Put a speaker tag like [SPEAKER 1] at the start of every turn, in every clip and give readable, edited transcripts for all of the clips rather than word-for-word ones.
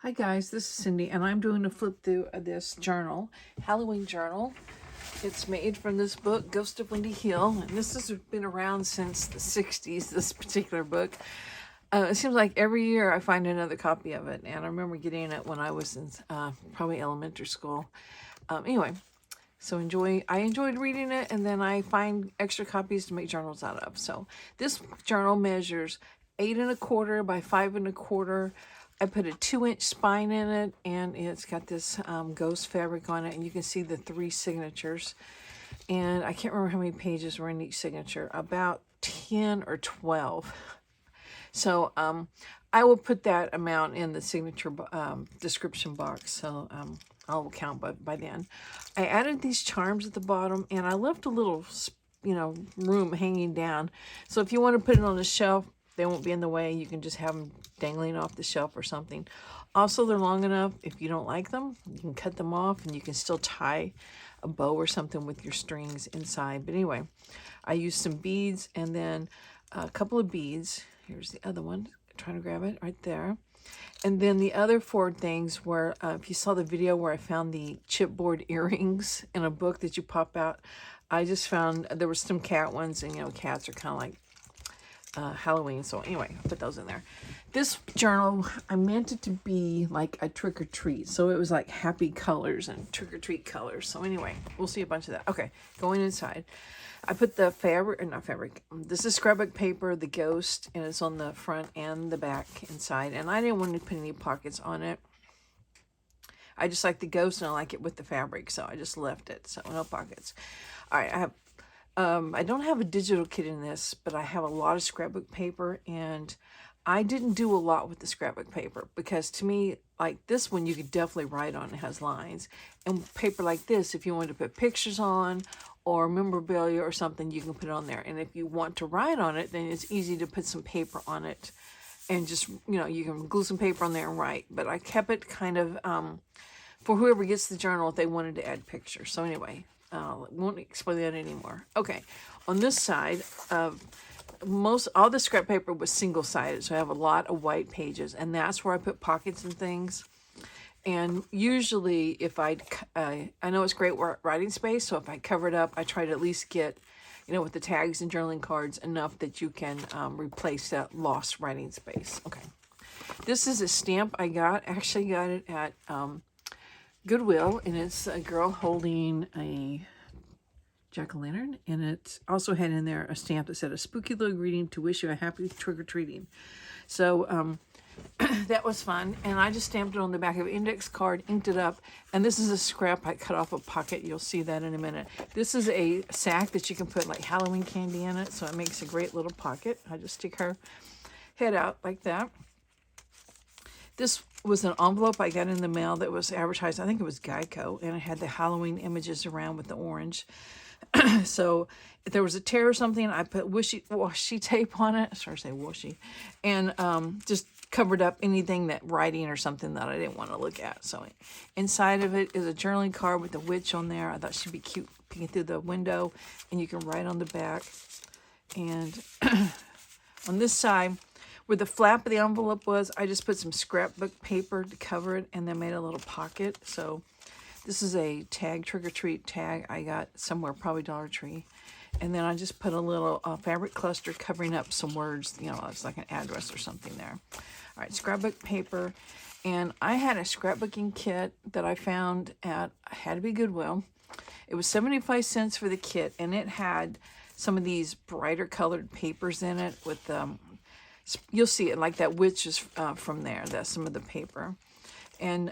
[SPEAKER 1] Hi guys, this is Cindy and I'm doing a flip through of this journal, Halloween journal. It's made from this book, Ghost of Wendy Hill, and this has been around since the 60s, this particular book. It seems like every year I find another copy of it, and I remember getting it when I was in probably elementary school. Anyway, so I enjoyed reading it, and then I find extra copies to make journals out of. So this journal measures 8¼ by 5¼ I put a 2-inch spine in it, and it's got this ghost fabric on it, and you can see the 3 signatures. And I can't remember how many pages were in each signature, about 10 or 12. So I will put that amount in the signature description box, so I'll count by then. I added these charms at the bottom, and I left a little, room hanging down. So if you want to put it on the shelf, they won't be in the way. You can just have them dangling off the shelf or something. Also, they're long enough. If you don't like them, you can cut them off, and you can still tie a bow or something with your strings inside. But anyway, I used some beads and then a couple of beads. Here's the other one. I'm trying to grab it right there. And then the other 4 things were, if you saw the video where I found the chipboard earrings in a book that you pop out, I just found there were some cat ones, and cats are kind of like Halloween. So anyway, I put those in there. This journal, I meant it to be like a trick or treat. So it was like happy colors and trick or treat colors. So anyway, we'll see a bunch of that. Okay, going inside. I put the fabric, or not fabric, this is scrapbook paper, the ghost, and it's on the front and the back inside. And I didn't want to put any pockets on it. I just like the ghost, and I like it with the fabric, so I just left it, so no pockets. All right, I don't have a digital kit in this, but I have a lot of scrapbook paper, and I didn't do a lot with the scrapbook paper because to me, like this one, you could definitely write on. It has lines. And paper like this, if you want to put pictures on or memorabilia or something, you can put it on there. And if you want to write on it, then it's easy to put some paper on it and just, you can glue some paper on there and write. But I kept it kind of for whoever gets the journal if they wanted to add pictures. So anyway, won't explain that anymore. Okay, on this side, all the scrap paper was single-sided, so I have a lot of white pages, and that's where I put pockets and things. And usually, if I know it's great writing space, so if I cover it up, I try to at least get, with the tags and journaling cards, enough that you can replace that lost writing space. Okay, this is a stamp I actually got it at Goodwill, and it's a girl holding a jack-o'-lantern, and it also had in there a stamp that said a spooky little greeting to wish you a happy trick-or-treating. So that was fun, and I just stamped it on the back of an index card, inked it up, and this is a scrap I cut off a pocket. You'll see that in a minute. This is a sack that you can put like Halloween candy in it, so it makes a great little pocket. I just stick her head out like that. This was an envelope I got in the mail that was advertised, I think it was Geico, and it had the Halloween images around with the orange. So if there was a tear or something, I put washi tape on it. Sorry to say washi. And just covered up anything that writing or something that I didn't want to look at. So inside of it is a journaling card with a witch on there. I thought she'd be cute peeking through the window, and you can write on the back. And on this side, where the flap of the envelope was, I just put some scrapbook paper to cover it, and then made a little pocket. So this is a tag, trick-or-treat tag I got somewhere, probably Dollar Tree. And then I just put a little fabric cluster covering up some words, it's like an address or something there. All right, scrapbook paper. And I had a scrapbooking kit that I found at, had to be Goodwill. It was 75 cents for the kit, and it had some of these brighter colored papers in it with you'll see it like that witch is from there. That's some of the paper. And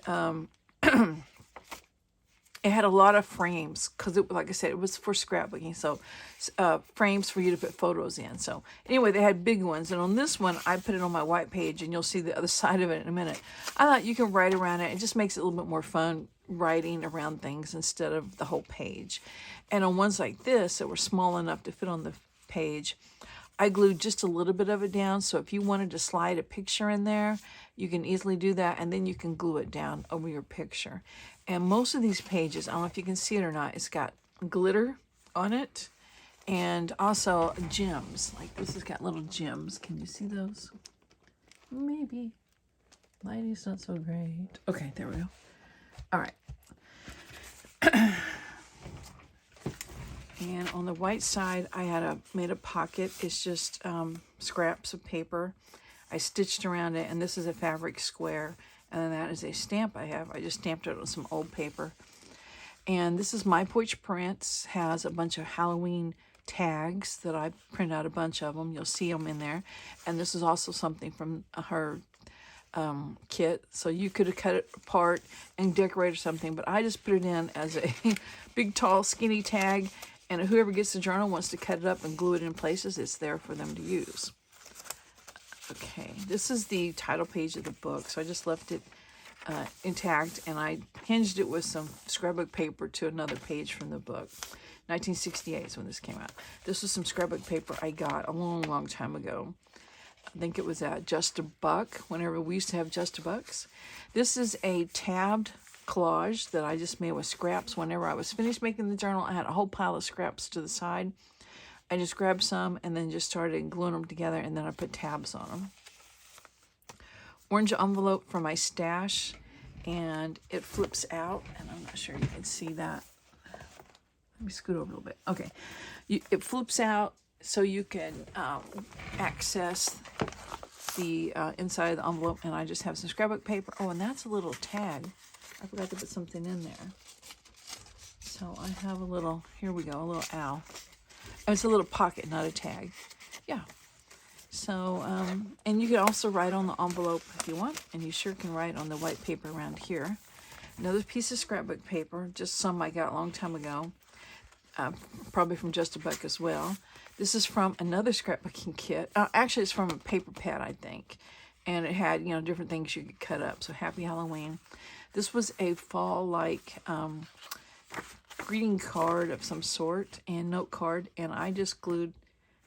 [SPEAKER 1] it had a lot of frames because, like I said, it was for scrapbooking. So frames for you to put photos in. So anyway, they had big ones. And on this one, I put it on my white page, and you'll see the other side of it in a minute. I thought you can write around it. It just makes it a little bit more fun writing around things instead of the whole page. And on ones like this that were small enough to fit on the page, I glued just a little bit of it down, so if you wanted to slide a picture in there, you can easily do that, and then you can glue it down over your picture. And most of these pages, I don't know if you can see it or not, it's got glitter on it, and also gems. Like this has got little gems. Can you see those? Maybe. Lighting's not so great. Okay, there we go. All right. And on the white side, I had made a pocket. It's just scraps of paper. I stitched around it, and this is a fabric square. And then that is a stamp I have. I just stamped it on some old paper. And this is My Porch Prints. Has a bunch of Halloween tags that I print out a bunch of them. You'll see them in there. And this is also something from her kit. So you could have cut it apart and decorated something. But I just put it in as a big, tall, skinny tag. And whoever gets the journal wants to cut it up and glue it in places, it's there for them to use. Okay, this is the title page of the book. So I just left it intact, and I hinged it with some scrapbook paper to another page from the book. 1968 is when this came out. This was some scrapbook paper I got a long, long time ago. I think it was at Just a Buck, whenever we used to have Just a Bucks. This is a tabbed collage that I just made with scraps. Whenever I was finished making the journal, I had a whole pile of scraps to the side. I just grabbed some and then just started gluing them together, and then I put tabs on them. Orange envelope for my stash, and it flips out, and I'm not sure you can see that. Let me scoot over a little bit. Okay, it flips out so you can access the inside of the envelope, and I just have some scrapbook paper. Oh, and that's a little tag. I forgot to put something in there. So I have a little, here we go, a little owl. Oh, it's a little pocket, not a tag. Yeah. So, and you can also write on the envelope if you want, and you sure can write on the white paper around here. Another piece of scrapbook paper, just some I got a long time ago, probably from Just a Buck as well. This is from another scrapbooking kit. Actually, it's from a paper pad, I think. And it had, you know, different things you could cut up. So happy Halloween. This was a fall-like greeting card of some sort and note card. And I just glued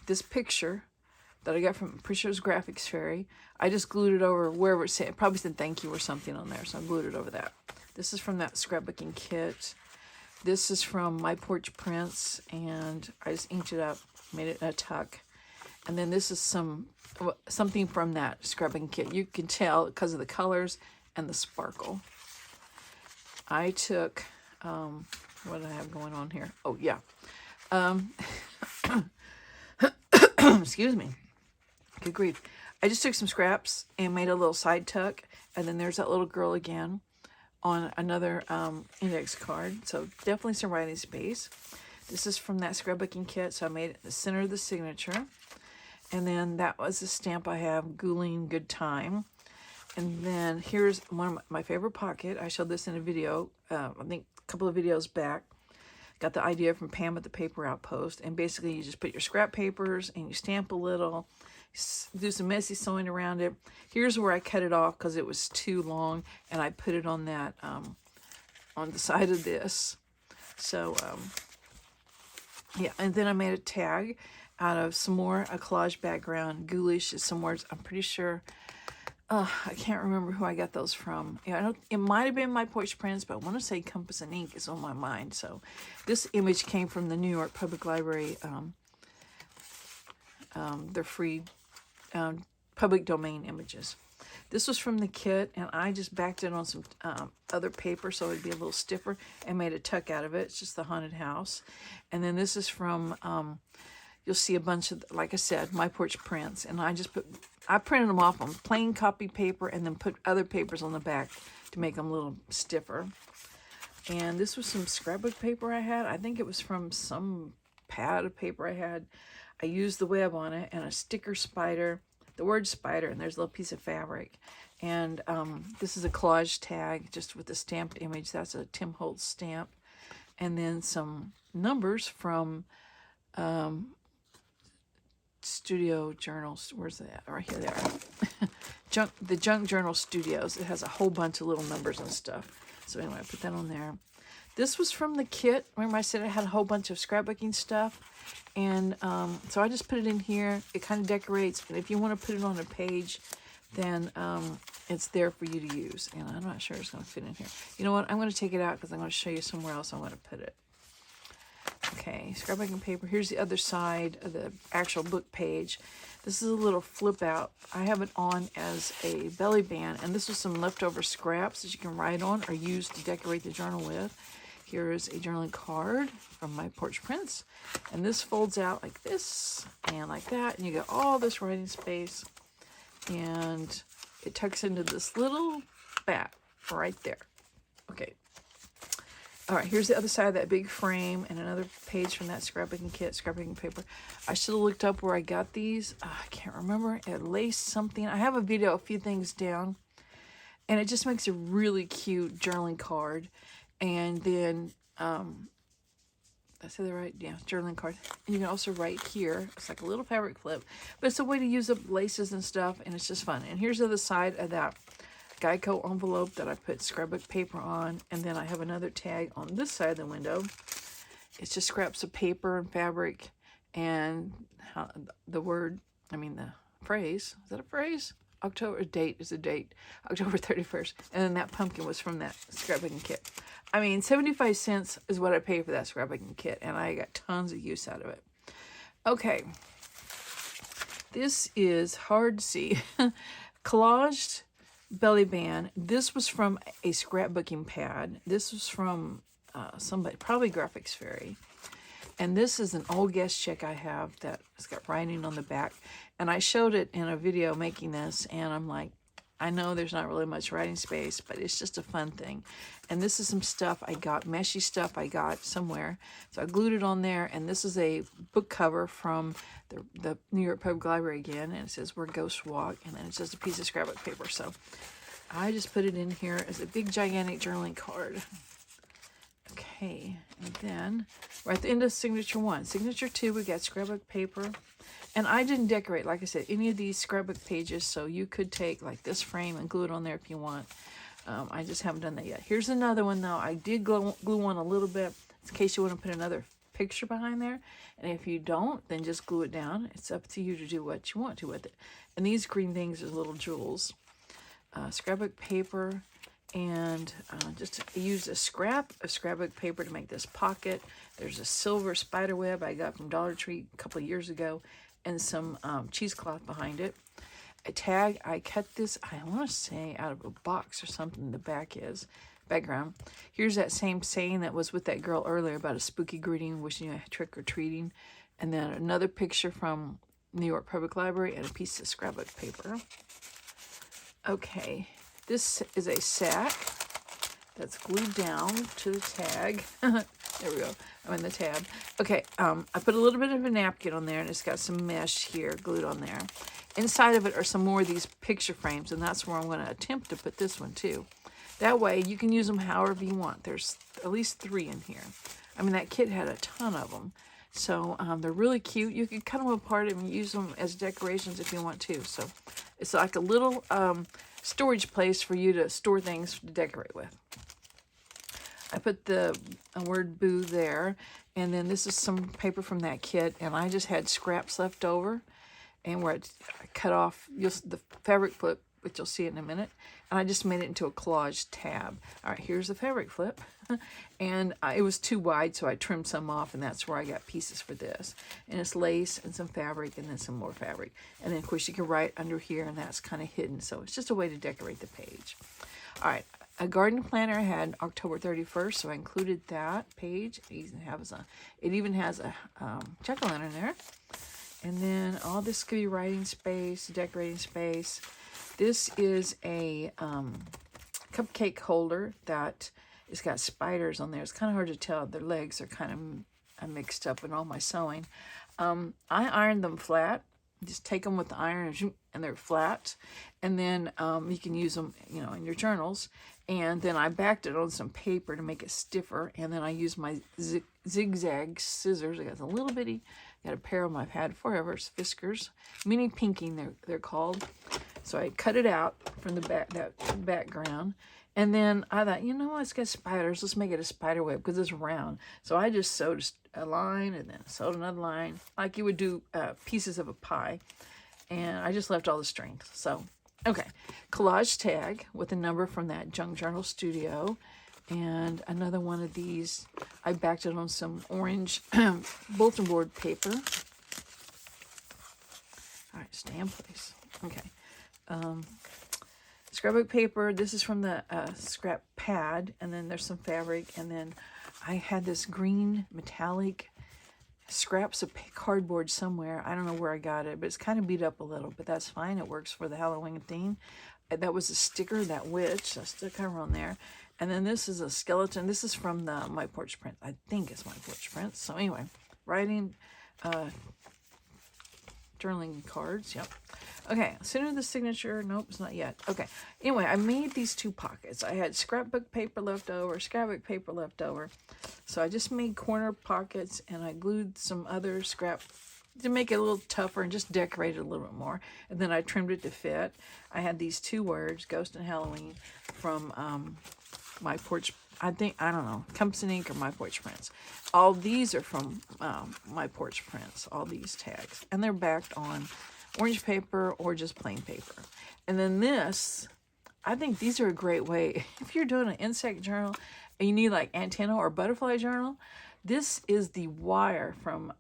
[SPEAKER 1] this picture that I got from, pretty sure it was Graphics Fairy. I just glued it over wherever it said, it probably said thank you or something on there. So I glued it over that. This is from that scrapbooking kit. This is from My Porch Prints, and I just inked it up, made it a tuck. And then this is something from that scrapbooking kit. You can tell because of the colors and the sparkle. I took, what do I have going on here? Oh, yeah. Excuse me. Good grief. I just took some scraps and made a little side tuck. And then there's that little girl again on another index card. So definitely some writing space. This is from that scrapbooking kit. So I made it the center of the signature. And then that was the stamp I have, Ghouling Good Time. And then here's one of my favorite pocket. I showed this in a video, I think a couple of videos back. Got the idea from Pam at the Paper Outpost. And basically you just put your scrap papers and you stamp a little, do some messy sewing around it. Here's where I cut it off because it was too long, and I put it on that, on the side of this. So, yeah, and then I made a tag out of some more, a collage background. Ghoulish is some words, I'm pretty sure. I can't remember who I got those from. Yeah, it might have been My Porch Prints, but I want to say Compass and Ink is on my mind. So this image came from the New York Public Library. They're free public domain images. This was from the kit, and I just backed it on some other paper so it'd be a little stiffer and made a tuck out of it. It's just the haunted house. And then this is from, you'll see a bunch of, like I said, My Porch Prints. And I printed them off on plain copy paper and then put other papers on the back to make them a little stiffer. And this was some scrapbook paper I had. I think it was from some pad of paper I had. I used the web on it and a sticker spider, the word spider, and there's a little piece of fabric. And this is a collage tag just with a stamped image. That's a Tim Holtz stamp. And then some numbers from Studio Journals. Where's that? Right here they are. The Junk Journal Studios. It has a whole bunch of little numbers and stuff. So anyway, I put that on there. This was from the kit. Remember I said I had a whole bunch of scrapbooking stuff? And so I just put it in here. It kind of decorates. And if you want to put it on a page, then it's there for you to use. And I'm not sure it's going to fit in here. You know what? I'm going to take it out because I'm going to show you somewhere else I'm going to put it. Okay, scrapbooking paper. Here's the other side of the actual book page. This is a little flip out. I have it on as a belly band, and this was some leftover scraps that you can write on or use to decorate the journal with. Here is a journaling card from my Porch Prince, and this folds out like this and like that, and you get all this writing space, and it tucks into this little bat right there. Okay. All right, here's the other side of that big frame and another page from that scrapbooking kit, scrapbooking paper. I should have looked up where I got these. I can't remember. It laced something. I have a video, a few things down, and it just makes a really cute journaling card. And then, did I say that right? Yeah, journaling card. And you can also write here. It's like a little fabric flip, but it's a way to use up laces and stuff, and it's just fun. And here's the other side of that Geico envelope that I put scrapbook paper on, and then I have another tag on this side of the window. It's just scraps of paper and fabric, and the phrase, is that a phrase? October date is a date, October 31st, and then that pumpkin was from that scrapbooking kit. I mean, 75 cents is what I paid for that scrapbooking kit, and I got tons of use out of it. Okay, this is hard to see. Collaged belly band. This was from a scrapbooking pad. This was from somebody, probably Graphics Fairy. And this is an old guest check I have that has got writing on the back. And I showed it in a video making this, and I'm like, I know there's not really much writing space, but it's just a fun thing. And this is some stuff I got, meshy stuff I got somewhere. So I glued it on there, and this is a book cover from the New York Public Library again, and it says Where Ghosts Walk, and then it's just a piece of scrapbook paper. So I just put it in here as a big, gigantic journaling card. Okay, and then we're at the end of signature 1. Signature 2, we got scrapbook paper. And I didn't decorate, like I said, any of these scrapbook pages, so you could take like this frame and glue it on there if you want. I just haven't done that yet. Here's another one, though. I did glue one a little bit in case you want to put another picture behind there. And if you don't, then just glue it down. It's up to you to do what you want to with it. And these green things are little jewels. Scrapbook paper, and just use a scrap of scrapbook paper to make this pocket. There's a silver spider web I got from Dollar Tree a couple of years ago, and some cheesecloth behind it. A tag, I cut this, I want to say, out of a box or something. The background. Here's that same saying that was with that girl earlier about a spooky greeting, wishing you a trick or treating. And then another picture from New York Public Library and a piece of scrapbook paper. Okay, this is a sack that's glued down to the tag. There we go. I'm in the tab. Okay, I put a little bit of a napkin on there, and it's got some mesh here glued on there. Inside of it are some more of these picture frames, and that's where I'm going to attempt to put this one too. That way, you can use them however you want. There's at least 3 in here. I mean, that kit had a ton of them. So they're really cute. You can cut them apart and use them as decorations if you want to. So it's like a little storage place for you to store things to decorate with. I put the word boo there, and then this is some paper from that kit, and I just had scraps left over, and where I cut off the fabric flip, which you'll see in a minute, and I just made it into a collage tab. All right, here's the fabric flip, and it was too wide, so I trimmed some off, and that's where I got pieces for this. And it's lace and some fabric, and then some more fabric, and then of course you can write under here, and that's kind of hidden, so it's just a way to decorate the page. All right. A garden planner I had October 31st, so I included that page. It even has a jack-o'-lantern there. And then all this could be writing space, decorating space. This is a cupcake holder that it's got spiders on there. It's kind of hard to tell. Their legs are kind of mixed up in all my sewing. I ironed them flat. Just take them with the iron and they're flat. And then you can use them, in your journals. And then I backed it on some paper to make it stiffer. And then I used my zigzag scissors. I got a little bitty, got a pair of them I've had forever. It's Fiskars. Mini pinking, they're called. So I cut it out from that background. And then I thought, what, it's got spiders. Let's make it a spider web because it's round. So I just sewed a line and then sewed another line like you would do pieces of a pie. And I just left all the strings. So, okay. Collage tag with a number from that Junk Journal Studio. And another one of these, I backed it on some orange bulletin board paper. All right, stay in place. Okay. Scrapbook paper. This is from the scrap pad, and then there's some fabric, and then I had this green metallic scraps of cardboard somewhere. I don't know where I got it, but it's kind of beat up a little, but that's fine. It works for the Halloween theme. That was a sticker, that witch. I stuck her on there. And then this is a skeleton. This is from the My Porch Print. I think it's My Porch Print. So anyway, writing, journaling cards. Yep. Okay, center the signature. Nope, it's not yet. Okay. Anyway, I made these two pockets. I had scrapbook paper left over, scrapbook paper left over. So I just made corner pockets, and I glued some other scrap to make it a little tougher and just decorate it a little bit more. And then I trimmed it to fit. I had these two words, Ghost and Halloween, from My Porch, I don't know, Compass and Ink or My Porch Prints. All these are from My Porch Prints, all these tags. And they're backed on orange paper or just plain paper. And then this, I think these are a great way, if you're doing an insect journal and you need like antenna or butterfly journal, this is the wire from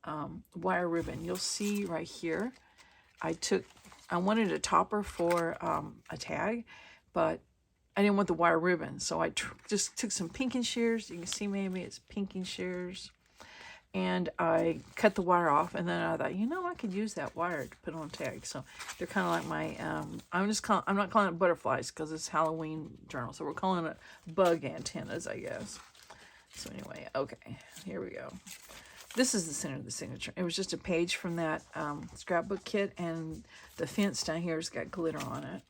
[SPEAKER 1] wire ribbon. You'll see right here, I wanted a topper for a tag, but I didn't want the wire ribbon. So I just took some pinking shears. You can see maybe it's pinking shears. And I cut the wire off, and then I thought, I could use that wire to put on tags. So they're kind of like my, I'm not calling it butterflies because it's Halloween journal. So we're calling it bug antennas, I guess. So anyway, okay, here we go. This is the center of the signature. It was just a page from that scrapbook kit, and the fence down here has got glitter on it.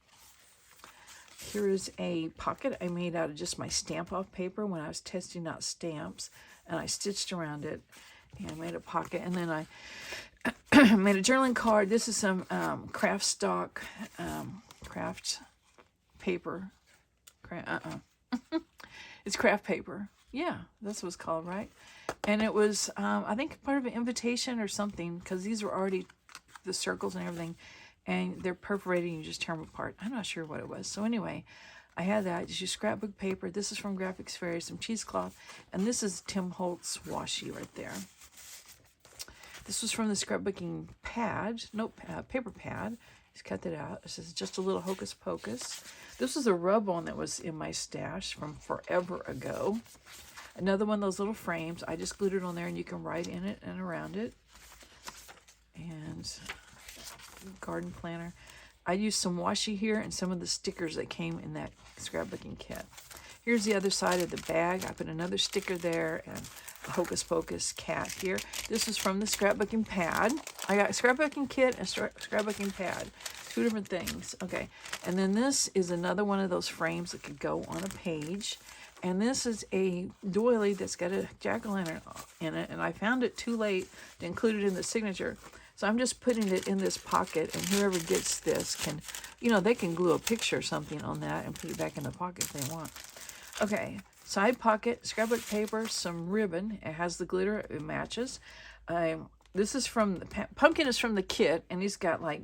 [SPEAKER 1] Here is a pocket I made out of just my stamp-off paper when I was testing out stamps, and I stitched around it and made a pocket. And then I made a journaling card. This is some craft stock, craft paper. It's craft paper. Yeah, that's what it's called, right? And it was, I think, part of an invitation or something, because these were already the circles and everything, and they're perforated and you just tear them apart. I'm not sure what it was. So anyway, I had that. Just use scrapbook paper. This is from Graphics Fairy, some cheesecloth, and this is Tim Holtz washi right there. This was from the scrapbooking pad, paper pad. Just cut that out. This is just a little hocus pocus. This was a rub-on that was in my stash from forever ago. Another one of those little frames. I just glued it on there, and you can write in it and around it. And garden planner. I used some washi here and some of the stickers that came in that scrapbooking kit. Here's the other side of the bag. I put another sticker there and a hocus pocus cat here. This is from the scrapbooking pad. I got a scrapbooking kit and a scrapbooking pad. Two different things. Okay. And then this is another one of those frames that could go on a page. And this is a doily that's got a jack-o'-lantern in it. And I found it too late to include it in the signature. So I'm just putting it in this pocket, and whoever gets this can, they can glue a picture or something on that and put it back in the pocket if they want. Okay, side pocket, scrapbook paper, some ribbon. It has the glitter, it matches. This is from, pumpkin is from the kit, and he's got like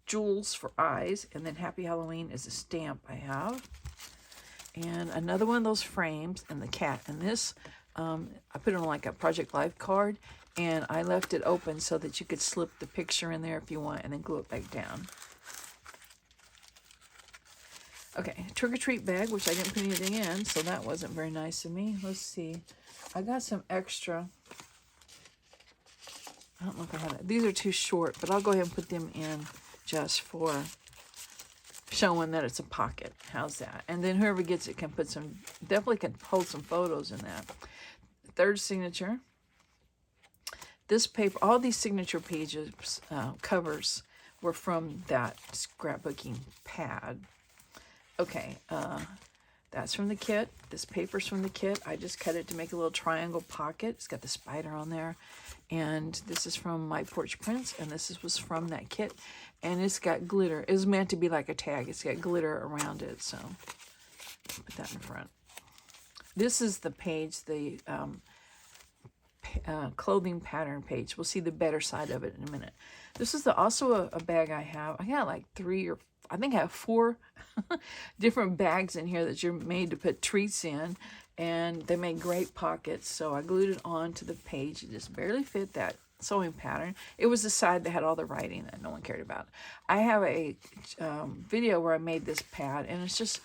[SPEAKER 1] jewels for eyes, and then Happy Halloween is a stamp I have. And another one of those frames, and the cat. And this, I put it on like a Project Life card, and I left it open so that you could slip the picture in there if you want, and then glue it back down. Okay, trick-or-treat bag, which I didn't put anything in, so that wasn't very nice of me. Let's see. I got some extra. I don't know if I have it. These are too short, but I'll go ahead and put them in just for showing that it's a pocket. How's that? And then whoever gets it can put some, definitely can hold some photos in that. Third signature. This paper, all these signature pages, covers were from that scrapbooking pad. Okay, that's from the kit. This paper's from the kit. I just cut it to make a little triangle pocket. It's got the spider on there. And this is from My Porch Prints, and this was from that kit. And it's got glitter. It was meant to be like a tag. It's got glitter around it, so put that in front. This is the page, the clothing pattern page. We'll see the better side of it in a minute. This is also a bag I have. I got like I think I have 4 different bags in here that you're made to put treats in, and they make great pockets. So I glued it onto the page. It just barely fit that sewing pattern. It was the side that had all the writing that no one cared about. I have a video where I made this pad, and it's just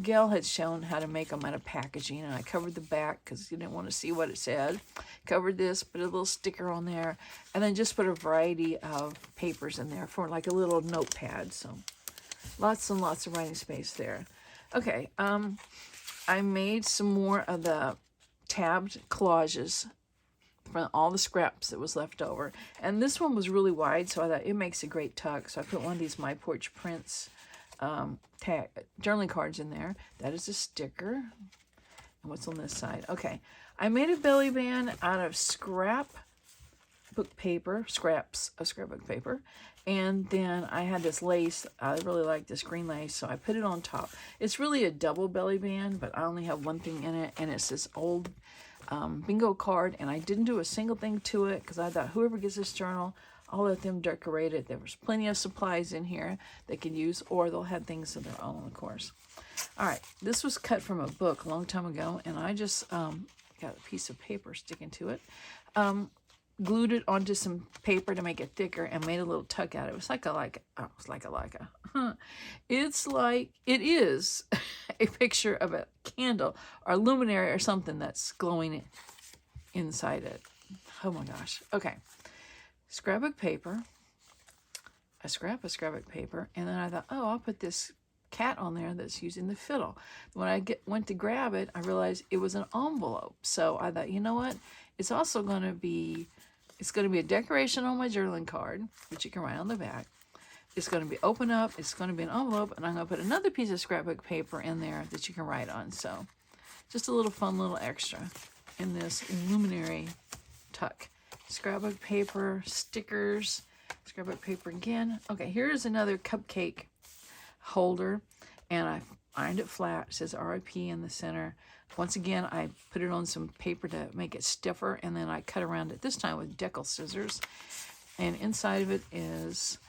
[SPEAKER 1] Gail had shown how to make them out of packaging, and I covered the back because you didn't want to see what it said. Covered this, put a little sticker on there, and then just put a variety of papers in there for like a little notepad. So lots and lots of writing space there. Okay, I made some more of the tabbed collages from all the scraps that was left over. And this one was really wide, so I thought it makes a great tuck. So I put one of these My Porch Prints journaling cards in there. That is a sticker. And what's on this side? Okay, I made a belly band out of scrapbook paper, scraps of scrapbook paper. And then I had this lace. I really like this green lace, so I put it on top. It's really a double belly band, but I only have one thing in it, and it's this old bingo card, and I didn't do a single thing to it because I thought whoever gets this journal, I'll let them decorate it. There was plenty of supplies in here they could use, or they'll have things of their own, of course. All right, this was cut from a book a long time ago, and I just got a piece of paper sticking to it. Glued it onto some paper to make it thicker and made a little tuck out of it. It was like it is a picture of a candle or a luminary or something that's glowing inside it. Oh my gosh. Okay. Scrapbook paper. A scrap of scrapbook paper. And then I thought, oh, I'll put this cat on there that's using the fiddle. When I went to grab it, I realized it was an envelope. So I thought, you know what? It's also going to be a decoration on my journaling card, which you can write on the back. It's going to be open up. It's going to be an envelope, and I'm going to put another piece of scrapbook paper in there that you can write on. So just a little fun little extra in this luminary tuck. Scrapbook paper, stickers, scrapbook paper again. Okay, here's another cupcake holder, and I ironed it flat. It says RIP in the center. Once again, I put it on some paper to make it stiffer, and then I cut around it, this time with decal scissors. And inside of it is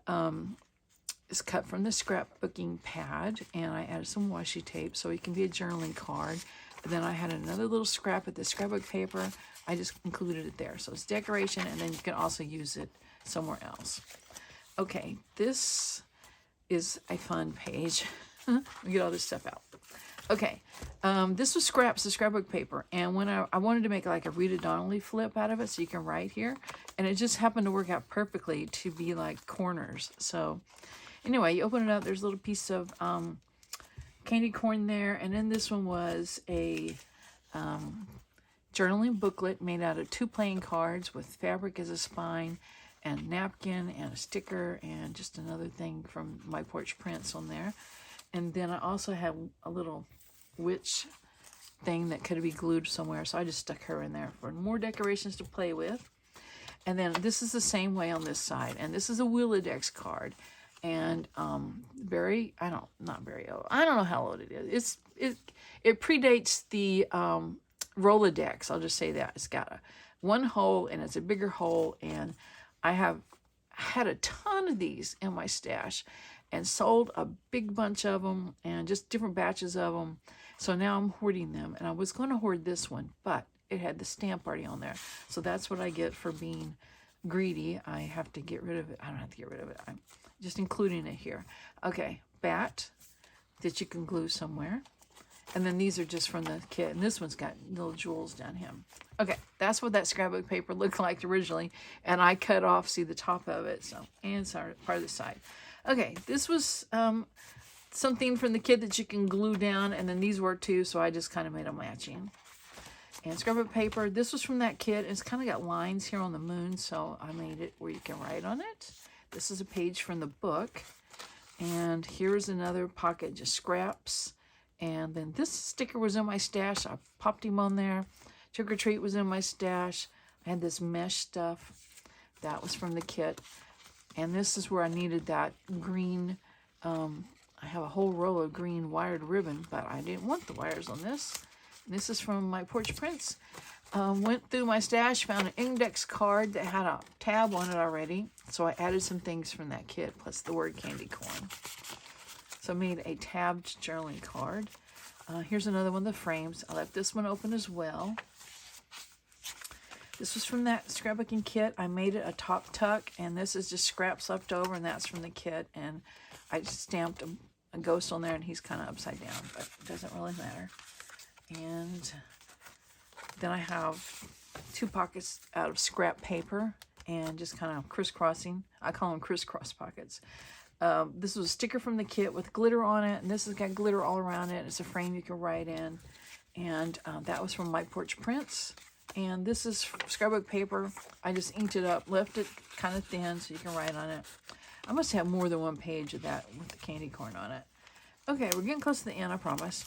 [SPEAKER 1] cut from the scrapbooking pad, and I added some washi tape so it can be a journaling card. And then I had another little scrap of the scrapbook paper. I just included it there. So it's decoration, and then you can also use it somewhere else. Okay, this is a fun page. Let me get all this stuff out. Okay, this was scraps of scrapbook paper, and when I wanted to make like a Rita Donnelly flip out of it so you can write here, and it just happened to work out perfectly to be like corners. So anyway, you open it up, there's a little piece of candy corn there, and then this one was a journaling booklet made out of 2 playing cards with fabric as a spine, and napkin, and a sticker, and just another thing from My Porch Prints on there. And then I also have a little witch thing that could be glued somewhere, so I just stuck her in there for more decorations to play with. And then this is the same way on this side, and this is a Willodex card, and not very old. I don't know how old it is. It predates the Rolodex. I'll just say that it's got one hole, and it's a bigger hole, and I have had a ton of these in my stash and sold a big bunch of them and just different batches of them. So now I'm hoarding them, and I was going to hoard this one, but it had the stamp already on there. So that's what I get for being greedy. I have to get rid of it. I don't have to get rid of it. I'm just including it here. Okay, bat that you can glue somewhere. And then these are just from the kit, and this one's got little jewels down him. Okay, that's what that scrapbook paper looked like originally, and I cut off, see the top of it, so, and sorry, part of the side. Okay, this was something from the kit that you can glue down, and then these were too, so I just kind of made them matching. And scrapbook paper, this was from that kit. It's kind of got lines here on the moon, so I made it where you can write on it. This is a page from the book, and here's another pocket, just scraps. And then this sticker was in my stash. I popped him on there. Trick or Treat was in my stash. I had this mesh stuff. That was from the kit. And this is where I needed that green. I have a whole roll of green wired ribbon, but I didn't want the wires on this. And this is from My Porch Prints. Went through my stash, found an index card that had a tab on it already. So I added some things from that kit, plus the word candy corn. So I made a tabbed journaling card. Here's another one of the frames. I left this one open as well. This was from that scrapbooking kit. I made it a top tuck, and this is just scraps left over, and that's from the kit. And I just stamped a ghost on there, and he's kind of upside down, but it doesn't really matter. And then I have 2 pockets out of scrap paper and just kind of crisscrossing. I call them crisscross pockets. This was a sticker from the kit with glitter on it, and this has got glitter all around it. It's a frame you can write in. And that was from My Porch Prints. And this is scrapbook paper. I just inked it up, left it kind of thin so you can write on it. I must have more than one page of that with the candy corn on it. Okay, we're getting close to the end, I promise.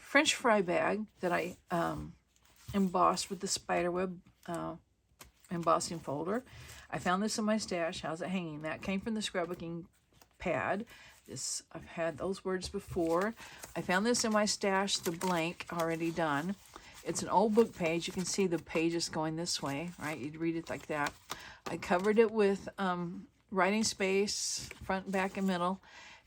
[SPEAKER 1] French fry bag that I embossed with the spiderweb embossing folder. I found this in my stash. How's it hanging? That came from the scrapbooking pad. This, I've had those words before. I found this in my stash, the blank already done. It's an old book page. You can see the pages going this way, right? You'd read it like that. I covered it with writing space, front, back, and middle.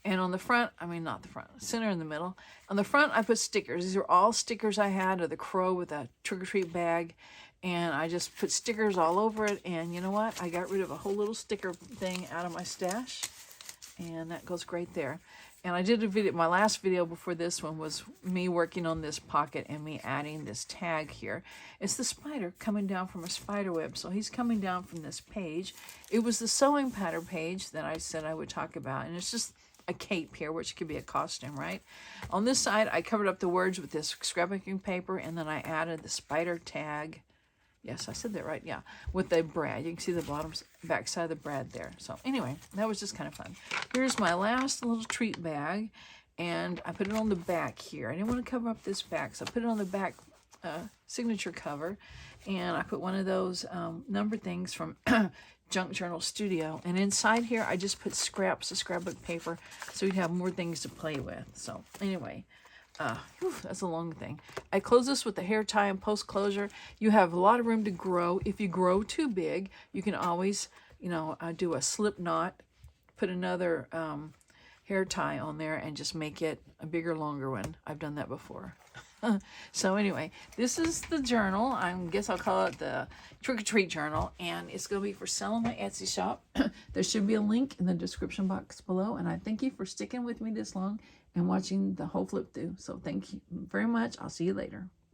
[SPEAKER 1] And on the front, I mean, not the front, center in the middle. On the front, I put stickers. These are all stickers I had of the crow with a trick-or-treat bag. And I just put stickers all over it. And you know what? I got rid of a whole little sticker thing out of my stash. And that goes great there. And I did a video, my last video before this one was me working on this pocket and me adding this tag here. It's the spider coming down from a spider web. So he's coming down from this page. It was the sewing pattern page that I said I would talk about. And it's just a cape here, which could be a costume, right? On this side, I covered up the words with this scrapbooking paper, and then I added the spider tag. Yes, I said that right, yeah, with the brad. You can see the bottom, back side of the brad there. So anyway, that was just kind of fun. Here's my last little treat bag, and I put it on the back here. I didn't want to cover up this back, so I put it on the back signature cover, and I put one of those number things from Junk Journal Studio, and inside here I just put scraps of scrapbook paper so you'd have more things to play with. So anyway, that's a long thing. I close this with the hair tie and post closure. You have a lot of room to grow. If you grow too big, you can always, you know, do a slip knot, put another hair tie on there, and just make it a bigger, longer one. I've done that before. So anyway, this is the journal. I guess I'll call it the trick-or-treat journal, and it's going to be for sale on my Etsy shop. There should be a link in the description box below, and I thank you for sticking with me this long and watching the whole flip through. So thank you very much. I'll see you later.